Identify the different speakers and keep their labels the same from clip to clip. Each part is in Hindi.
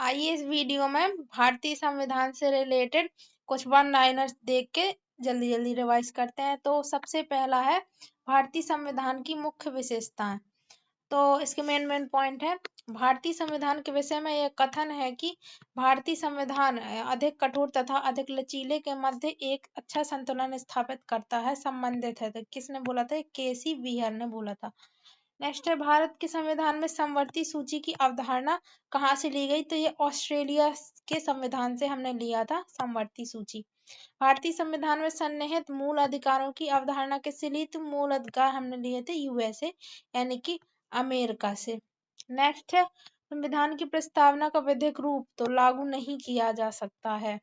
Speaker 1: आइए इस वीडियो में भारतीय संविधान से रिलेटेड कुछ वन लाइनर्स देख के जल्दी जल्दी रिवाइज करते हैं। तो सबसे पहला है भारतीय संविधान की मुख्य विशेषताएं। तो इसके मेन पॉइंट है भारतीय संविधान के विषय में यह कथन है कि भारतीय संविधान अधिक कठोर तथा अधिक लचीले के मध्य एक अच्छा संतुलन स्थापित करता है, संबंधित है। तो किसने बोला था? केसी व्हीयर ने बोला था। नेक्स्ट है भारत के संविधान में समवर्ती सूची की अवधारणा कहाँ से ली गई? तो ये ऑस्ट्रेलिया के संविधान से हमने लिया था समवर्ती सूची। भारतीय संविधान में सन्निहित मूल अधिकारों की अवधारणा किससे ली? तो मूल अधिकार हमने लिए थे यूएसए यानी कि अमेरिका से। नेक्स्ट है संविधान की प्रस्तावना का विधिक रूप तो लागू नहीं किया जा सकता है।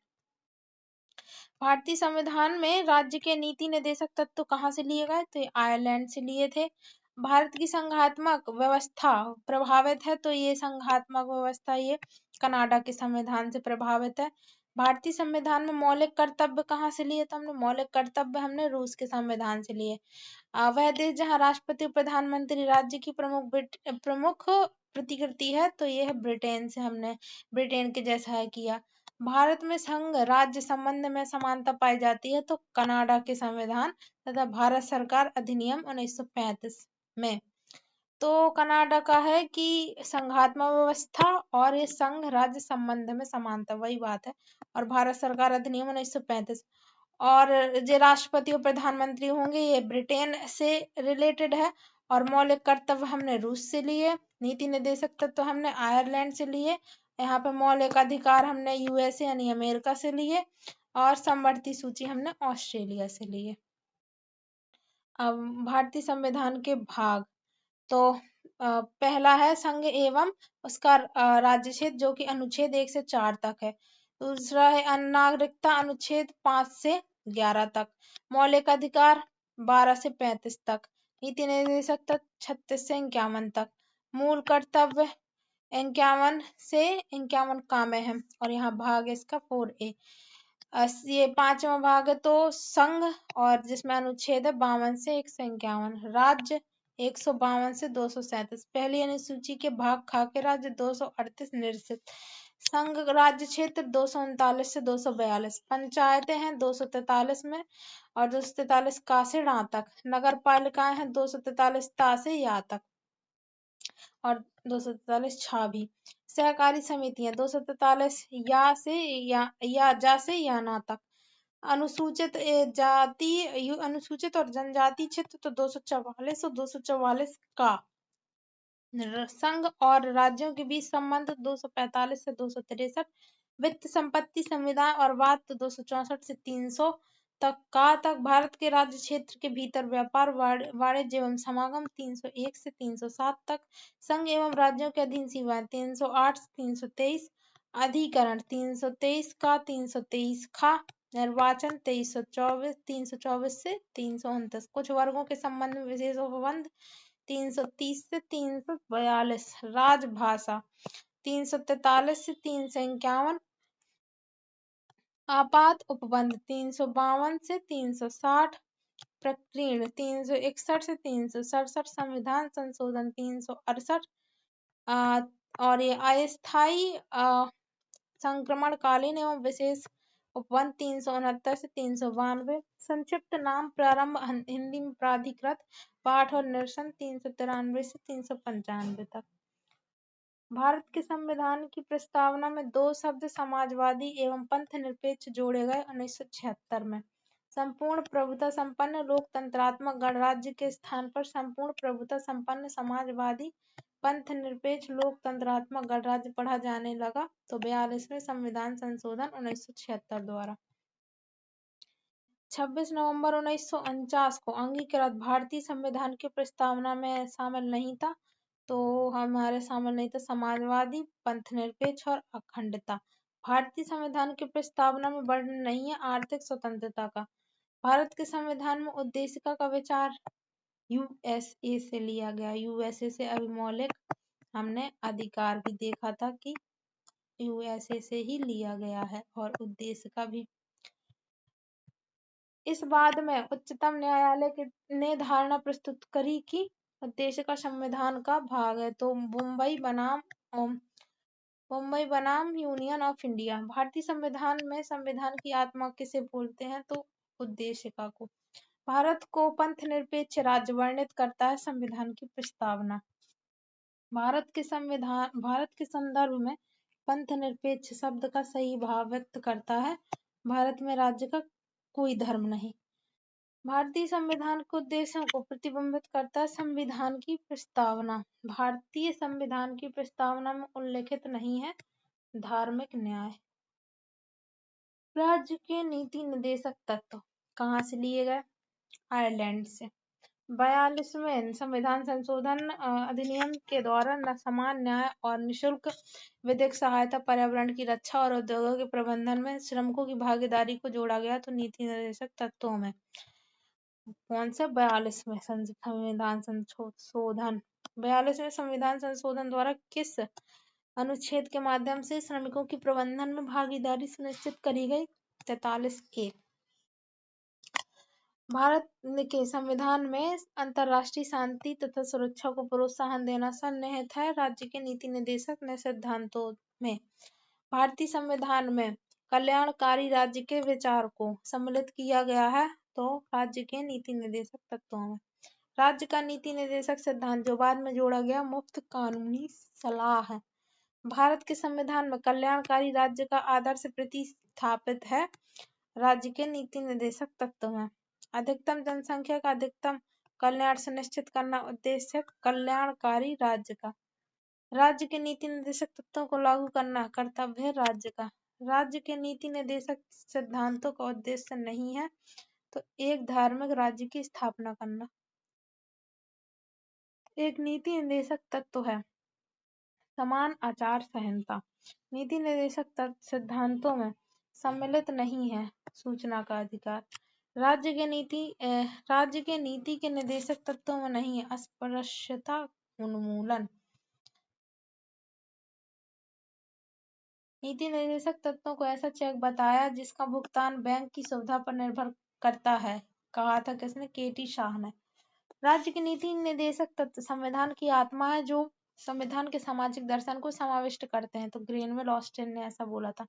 Speaker 1: भारतीय संविधान में राज्य के नीति निर्देशक तत्व कहाँ से लिए गए? तो ये आयरलैंड से लिए थे। भारत की संघात्मक व्यवस्था प्रभावित है, तो ये संघात्मक व्यवस्था ये कनाडा के संविधान से प्रभावित है। भारतीय संविधान में मौलिक कर्तव्य कहाँ से लिए? तो हमने मौलिक कर्तव्य हमने रूस के संविधान से लिए। वह देश जहाँ राष्ट्रपति और प्रधानमंत्री राज्य की प्रमुख प्रतिकृति है, तो ये है ब्रिटेन से हमने ब्रिटेन के जैसा है किया। भारत में संघ राज्य संबंध में समानता पाई जाती है, तो कनाडा के संविधान तथा भारत सरकार अधिनियम 1935 में। तो कनाडा का है कि संघात्मक व्यवस्था और ये संघ राज्य संबंध में समानता वही बात है, और भारत सरकार अधिनियम 1935 और जो राष्ट्रपति और प्रधानमंत्री होंगे ये ब्रिटेन से रिलेटेड है। और मौलिक कर्तव्य हमने रूस से लिए, नीति निर्देशक तत्व हमने आयरलैंड से लिए, यहाँ पे मौलिक अधिकार हमने यूएसए यानी अमेरिका से लिए, और समवर्ती सूची हमने ऑस्ट्रेलिया से लिए। अब भारतीय संविधान के भाग तो पहला है संघ एवं उसका राज्य क्षेत्र जो कि अनुच्छेद 1 से 4 तक है। दूसरा है नागरिकता अनुच्छेद 5 से 11 तक। मौलिक अधिकार 12 से 35 तक। नीति निर्देशक तत्व 36 से 51 तक। मूल कर्तव्य 51 से 51 कामे है, और यहाँ भाग है इसका 4A। ये 5वां भाग है तो संघ, और जिसमें अनुच्छेद है 52 से 151। राज्य 152 से 237। पहली अनुसूची के भाग खा के राज्य 238 निरसित। संघ राज्य क्षेत्र 239 से 242। पंचायतें हैं 243 में, और 243 का से ड़ा तक। नगर पालिकाएं हैं 243 ता से या तक, और 243 छा भी। सहकारी समितियां 243 या से या जा से या ना तक। अनुसूचित जाति अनुसूचित और जनजाति क्षेत्र तो 244 और 244 का। संघ और राज्यों के बीच संबंध 245 से 263। वित्त संपत्ति संविधान और वाद तो 264 से 300 तक। भारत के राज्य क्षेत्र के भीतर व्यापार वाणिज्य एवं समागम 301 से 307 तक। संघ एवं राज्यों के अधीन सेवाएं 308 से 323। अधिकरण 323 का 323 खा। निर्वाचन 324 से 329। कुछ वर्गों के संबंध में विशेष उपबंध 330 से 342। राजभाषा 343 से 351। आपात उपबंध 352 से 360। प्रकीर्ण 361 से 367। संविधान संशोधन 368। और ये अस्थायी संक्रमणकालीन एवं विशेष उपबंध 369 से 392। संक्षिप्त नाम प्रारंभ हिंदी में प्राधिकृत पाठ और निरसन 393 से 395 तक। भारत के संविधान की प्रस्तावना में दो शब्द समाजवादी एवं पंथ निरपेक्ष जोड़े गए 1976 में। संपूर्ण प्रभुता संपन्न लोकतंत्रात्मक गणराज्य के स्थान पर संपूर्ण प्रभुता संपन्न समाजवादी पंथ निरपेक्ष लोकतंत्रात्मक गणराज्य पढ़ा जाने लगा, तो 42वें संविधान संशोधन 1976 द्वारा 26 नवंबर 1949 को अंगीकृत भारतीय संविधान की प्रस्तावना में शामिल नहीं था। तो हमारे शामिल नहीं था समाजवादी, पंथ निरपेक्ष और अखंडता। भारतीय संविधान की प्रस्तावना में वर्णन नहीं है आर्थिक स्वतंत्रता का। भारत के संविधान में उद्देशिका का विचार यूएसए से लिया गया। यूएसए से अभी मौलिक हमने अधिकार भी देखा था कि यूएसए से ही लिया गया है, और उद्देशिका भी। इस बाद में उच्चतम न्यायालय ने धारणा प्रस्तुत करी कि उद्देशिका संविधान का भाग है। तो मुंबई बनाम मुंबई बनाम यूनियन ऑफ इंडिया। भारतीय संविधान में संविधान की आत्मा किसे बोलते हैं? तो उद्देशिका को। भारत को पंथनिरपेक्ष राज्य वर्णित करता है संविधान की प्रस्तावना। भारत के संदर्भ में पंथनिरपेक्ष शब्द का सही भाव व्यक्त करता है। भारत में राज्य का कोई धर्म नहीं। भारतीय संविधान के उद्देश्यों को प्रतिबिंबित करता है संविधान की प्रस्तावना। भारतीय संविधान की प्रस्तावना में उल्लेखित नहीं है धार्मिक न्याय। राज्य के नीति निर्देशक तत्व कहाँ से लिए गए? आयरलैंड से। 42वें संविधान संशोधन अधिनियम के द्वारा समान न्याय और निःशुल्क विधिक सहायता, पर्यावरण की रक्षा और उद्योगों के प्रबंधन में श्रमिकों की भागीदारी को जोड़ा गया। तो नीति निर्देशक तत्वों में कौन से? 42वें संविधान संशोधन। 42वें संविधान संशोधन द्वारा किस अनुच्छेद के माध्यम से श्रमिकों की प्रबंधन में भागीदारी सुनिश्चित करी गई? 43A। भारत के संविधान में अंतर्राष्ट्रीय शांति तथा सुरक्षा को प्रोत्साहन देना सन्निहित है। राज्य के नीति निर्देशक सिद्धांतों में भारतीय संविधान में कल्याणकारी राज्य के विचार को सम्मिलित किया गया है। तो राज्य के नीति निर्देशक तत्वों में राज्य का नीति निर्देशक सिद्धांत जो बाद में जोड़ा गया मुफ्त कानूनी सलाह है। भारत के संविधान में कल्याणकारी राज्य का आदर्श प्रतिस्थापित है। राज्य के नीति निर्देशक तत्व में अधिकतम जनसंख्या का अधिकतम कल्याण सुनिश्चित करना उद्देश्य कल्याणकारी राज्य का। राज्य के नीति निर्देशक तत्वों को लागू करना कर्तव्य है राज्य का। राज्य के नीति निर्देशक सिद्धांतों का उद्देश्य नहीं है तो एक धार्मिक राज्य की स्थापना करना। एक नीति निर्देशक तत्व है समान आचार संहिता। नीति निर्देशक सिद्धांतों में सम्मिलित नहीं है सूचना का अधिकार। राज्य के नीति के निर्देशक तत्वों में नहीं है अस्पृश्यता उन्मूलन। नीति निर्देशक तत्वों को ऐसा चेक बताया जिसका भुगतान बैंक की सुविधा पर निर्भर करता है। कहा था किसने? केटी शाह ने। राज्य के नीति निर्देशक तत्व संविधान की आत्मा है जो संविधान के सामाजिक दर्शन को समाविष्ट करते हैं। तो ग्रेनवेल ऑस्टिन ने ऐसा बोला था।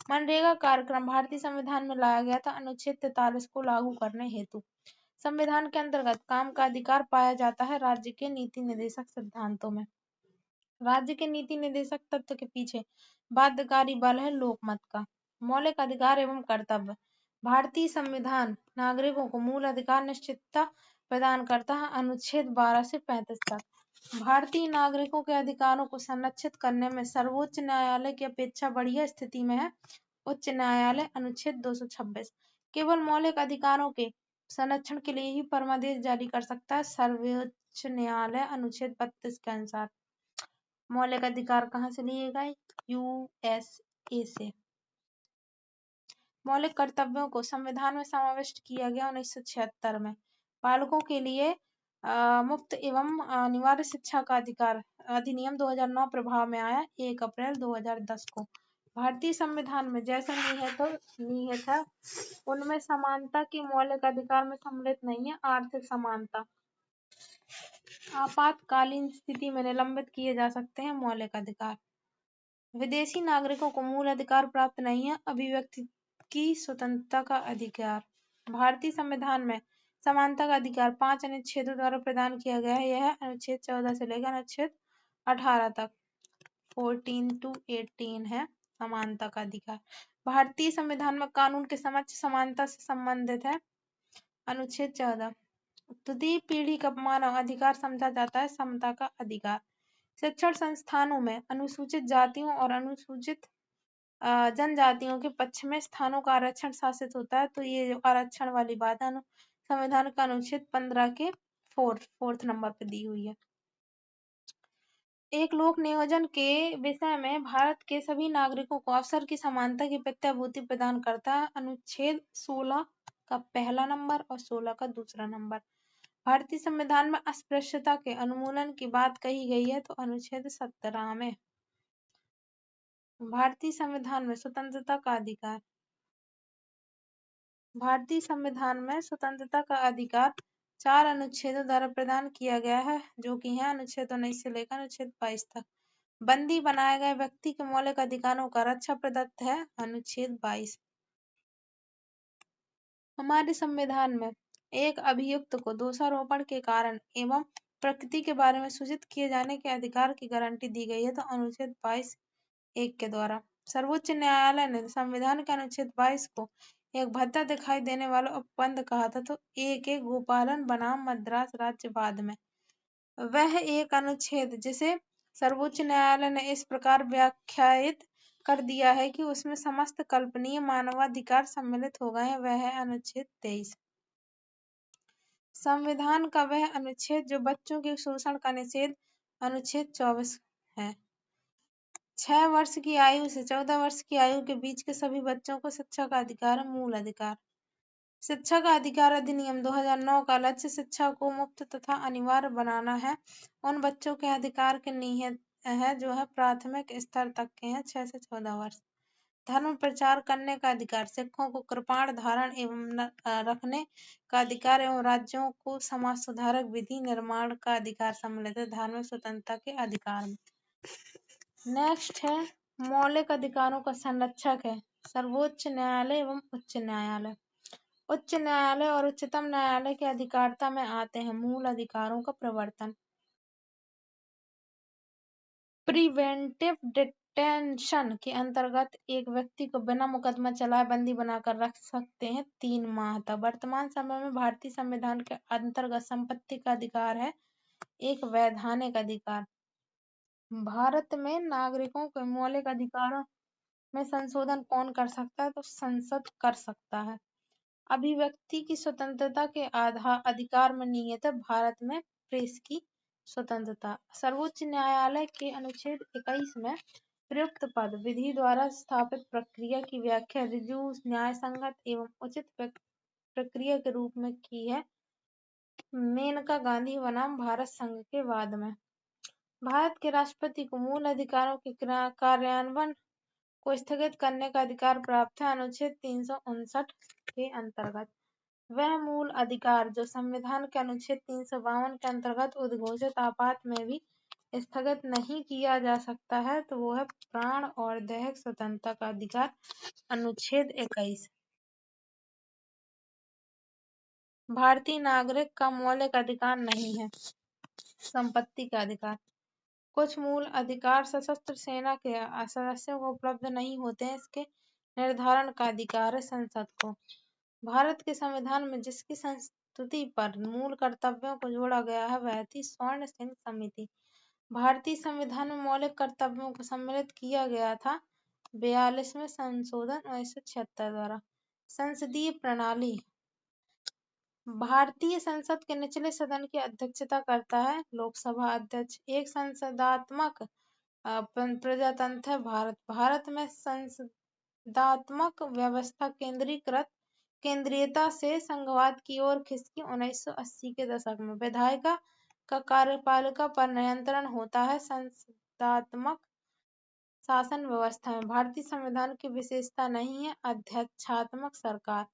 Speaker 1: मनरेगा कार्यक्रम भारतीय संविधान में लाया गया था अनुच्छेद 43 को लागू करने हेतु। संविधान के अंतर्गत काम का अधिकार पाया जाता है राज्य के नीति निर्देशक सिद्धांतों में। राज्य के नीति निर्देशक तत्व के पीछे बाध्यकारी बल है लोकमत का। मौलिक अधिकार एवं कर्तव्य भारतीय संविधान नागरिकों को मूल अधिकार निश्चितता प्रदान करता है अनुच्छेद 12 से 35 तक। भारतीय नागरिकों के अधिकारों को संरक्षित करने में सर्वोच्च न्यायालय की अपेक्षा बढ़िया स्थिति में है उच्च न्यायालय अनुच्छेद 226। केवल मौलिक अधिकारों के संरक्षण के लिए ही परमादेश जारी कर सकता है सर्वोच्च न्यायालय अनुच्छेद 32 के अनुसार। मौलिक अधिकार कहाँ से लिए गए? यूएसए से। मौलिक कर्तव्यों को संविधान में समाविष्ट किया गया 1976 में। बालकों के लिए मुफ्त एवं अनिवार्य शिक्षा का अधिकार अधिनियम 2009 प्रभाव में आया 1 अप्रैल 2010 को। भारतीय संविधान में जैसा निहित है उनमें समानता की मौलिक अधिकार में सम्मिलित नहीं है आर्थिक समानता। आपातकालीन स्थिति में निलंबित किए जा सकते हैं मौलिक अधिकार। विदेशी नागरिकों को मूल अधिकार प्राप्त नहीं है अभिव्यक्ति की स्वतंत्रता का अधिकार। भारतीय संविधान में समानता का अधिकार 5 अनुच्छेदों द्वारा प्रदान किया गया है। यह अनुच्छेद 14 से लेकर अनुच्छेद 18 तक 14 to 18 है समानता का अधिकार। भारतीय संविधान में कानून के समक्ष समानता से संबंधित है अनुच्छेद 14। तृतीय पीढ़ी का मानव अधिकार समझा जाता है समता का अधिकार। शिक्षण संस्थानों में अनुसूचित जातियों और अनुसूचित जनजातियों के पक्ष में स्थानों का आरक्षण शासित होता है। तो ये जो आरक्षण वाली बात है संविधान का अनुच्छेद 15 के फोर्थ नंबर पे दी हुई है। एक लोक नियोजन के विषय में भारत के सभी नागरिकों को अवसर की समानता की प्रत्याभूति प्रदान करता है अनुच्छेद 16 का पहला नंबर और 16 का दूसरा नंबर। भारतीय संविधान में अस्पृश्यता के उन्मूलन की बात कही गई है तो अनुच्छेद 17 में। भारतीय संविधान में स्वतंत्रता का अधिकार। भारतीय संविधान में स्वतंत्रता का अधिकार 4 अनुच्छेदों द्वारा प्रदान किया गया है जो कि है अनुच्छेद 19 से लेकर अनुच्छेद 22 तक। बंदी बनाए गए व्यक्ति के मौलिक अधिकारों का रक्षा प्रदत्त है। अनुच्छेद 22। हमारे संविधान में एक अभियुक्त को दोषारोपण के कारण एवं प्रकृति के बारे में सूचित किए जाने के अधिकार की गारंटी दी गई है। तो अनुच्छेद 22(1) के द्वारा सर्वोच्च न्यायालय ने संविधान के अनुच्छेद 22 को एक भद्दा दिखाई देने वाला उपबंध कहा था। तो A गोपालन बनाम मद्रास राज्य बाद में वह एक अनुच्छेद जिसे सर्वोच्च न्यायालय ने इस प्रकार व्याख्यायित कर दिया है कि उसमें समस्त कल्पनीय मानवाधिकार सम्मिलित हो गए हैं, वह है अनुच्छेद 23। संविधान का वह अनुच्छेद जो बच्चों के शोषण का निषेध अनुच्छेद 24 है। 6 वर्ष की आयु से 14 वर्ष की आयु के बीच के सभी बच्चों को शिक्षा का अधिकार है। मूल अधिकार। शिक्षा का अधिकार अधिनियम 2009 का लक्ष्य शिक्षा को मुफ्त तथा अनिवार्य बनाना है। उन बच्चों के अधिकार के निहित है जो है प्राथमिक स्तर तक के हैं, 6 से 14 वर्ष। धर्म प्रचार करने का अधिकार, सिखों को कृपाण धारण एवं रखने का अधिकार एवं राज्यों को समाज सुधारक विधि निर्माण का अधिकार सम्मिलित है धार्मिक स्वतंत्रता के अधिकार में। नेक्स्ट है मौलिक अधिकारों का संरक्षक है सर्वोच्च न्यायालय एवं उच्च न्यायालय। उच्च न्यायालय और उच्चतम न्यायालय के अधिकारिता में आते हैं मूल अधिकारों का प्रवर्तन। प्रिवेंटिव डिटेंशन के अंतर्गत एक व्यक्ति को बिना मुकदमा चलाए बंदी बनाकर रख सकते हैं 3 माह तक। वर्तमान समय में भारतीय संविधान के अंतर्गत संपत्ति का अधिकार है एक वैधानिक अधिकार। भारत में नागरिकों के मौलिक अधिकारों में संशोधन कौन कर सकता है? तो संसद कर सकता है। अभिव्यक्ति की स्वतंत्रता के अधिकार में निहित है भारत में प्रेस की स्वतंत्रता। सर्वोच्च न्यायालय के अनुच्छेद 21 में प्रयुक्त पद विधि द्वारा स्थापित प्रक्रिया की व्याख्या ऋजु, न्यायसंगत एवं उचित प्रक्रिया के रूप में की है मेनका गांधी बनाम भारत संघ के बाद में। भारत के राष्ट्रपति को मूल अधिकारों के कार्यान्वयन को स्थगित करने का अधिकार प्राप्त है अनुच्छेद 359 के अंतर्गत। वह मूल अधिकार जो संविधान के अनुच्छेद 352 के अंतर्गत उद्घोषित आपात में भी स्थगित नहीं किया जा सकता है तो वो है प्राण और दैहिक स्वतंत्रता का अधिकार अनुच्छेद 21। भारतीय नागरिक का मौलिक अधिकार नहीं है संपत्ति का अधिकार। कुछ मूल अधिकार सशस्त्र सेना के सदस्यों को उपलब्ध नहीं होते हैं, इसके निर्धारण का अधिकार है संसद को। भारत के संविधान में जिसकी संस्तुति पर मूल कर्तव्यों को जोड़ा गया है वह थी स्वर्ण सिंह समिति। भारतीय संविधान में मौलिक कर्तव्यों को सम्मिलित किया गया था 42वें संशोधन 1976 द्वारा। संसदीय प्रणाली। भारतीय संसद के निचले सदन की अध्यक्षता करता है लोकसभा अध्यक्ष। एक संसदात्मक प्रजातंत्र है भारत। भारत में संसदात्मक व्यवस्था केंद्रीयता से संघवाद की ओर खिसकी 1980 के दशक में। विधायिका का कार्यपालिका पर नियंत्रण होता है संसदात्मक शासन व्यवस्था में। भारतीय संविधान की विशेषता नहीं है अध्यक्षात्मक सरकार।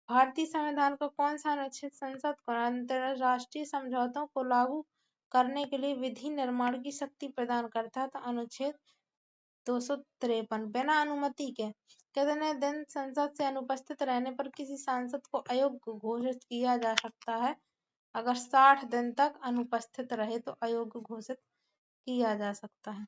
Speaker 1: भारतीय संविधान का कौन सा अनुच्छेद संसद को अंतरराष्ट्रीय समझौतों को लागू करने के लिए विधि निर्माण की शक्ति प्रदान करता है? तो अनुच्छेद 253। बिना अनुमति के कितने दिन संसद से अनुपस्थित रहने पर किसी सांसद को अयोग्य घोषित किया जा सकता है? अगर 60 दिन तक अनुपस्थित रहे तो अयोग्य घोषित किया जा सकता है।